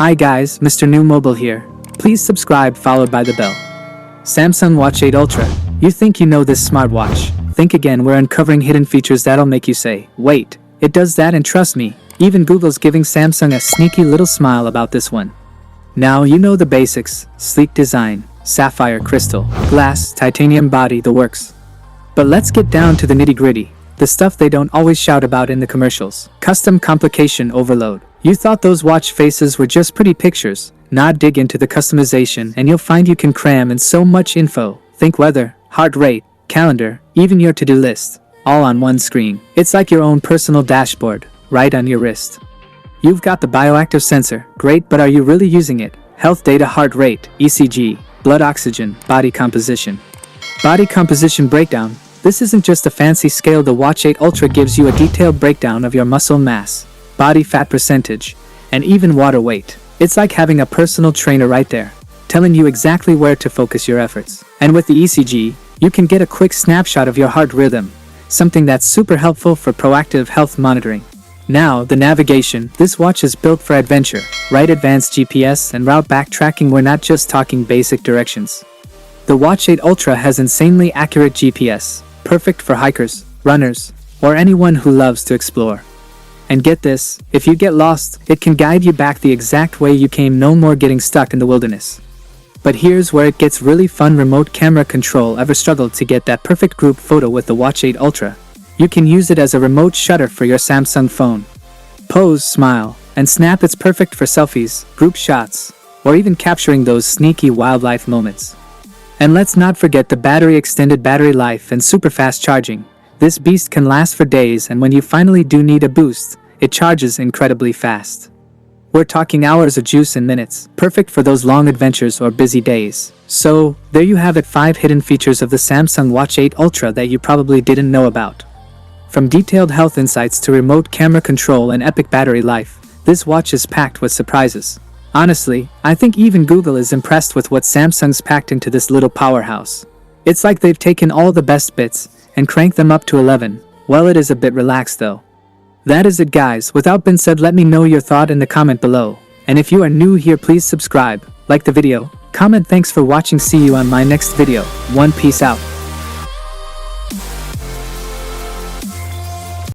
Hi guys, Mrnewmobile here. Please subscribe followed by the bell. Samsung Watch 8 Ultra. You think you know this smartwatch? Think again, we're uncovering hidden features that'll make you say, wait, it does that, and trust me, even Google's giving Samsung a sneaky little smile about this one. Now you know the basics: sleek design, sapphire crystal, glass, titanium body, the works. But let's get down to the nitty-gritty, the stuff they don't always shout about in the commercials. Custom complication overload. You thought those watch faces were just pretty pictures. Now dig into the customization and you'll find you can cram in so much info. Think weather, heart rate, calendar, even your to-do list, all on one screen. It's like your own personal dashboard, right on your wrist. You've got the bioactive sensor, great, but are you really using it? Health data, heart rate, ECG, blood oxygen, body composition. Body composition breakdown. This isn't just a fancy scale. The Watch 8 Ultra gives you a detailed breakdown of your muscle mass, body fat percentage, and even water weight. It's like having a personal trainer right there, telling you exactly where to focus your efforts. And with the ECG, you can get a quick snapshot of your heart rhythm, something that's super helpful for proactive health monitoring. Now, the navigation. This watch is built for adventure, right? Advanced GPS and route backtracking. We're not just talking basic directions. The Watch 8 Ultra has insanely accurate GPS, perfect for hikers, runners, or anyone who loves to explore. And get this, if you get lost, it can guide you back the exact way you came. No more getting stuck in the wilderness. But here's where it gets really fun: remote camera control. Ever struggled to get that perfect group photo with the Watch 8 Ultra? You can use it as a remote shutter for your Samsung phone. Pose, smile, and snap. It's perfect for selfies, group shots, or even capturing those sneaky wildlife moments. And let's not forget the battery. Extended battery life and super fast charging. This beast can last for days, and when you finally do need a boost, it charges incredibly fast. We're talking hours of juice in minutes, perfect for those long adventures or busy days. So, there you have it, 5 hidden features of the Samsung Watch 8 Ultra that you probably didn't know about. From detailed health insights to remote camera control and epic battery life, this watch is packed with surprises. Honestly, I think even Google is impressed with what Samsung's packed into this little powerhouse. It's like they've taken all the best bits and cranked them up to 11. Well, it is a bit relaxed though. That is it guys. Without being said, let me know your thought in the comment below. And if you are new here, please subscribe, like the video, comment. Thanks for watching. See you on my next video. Peace out.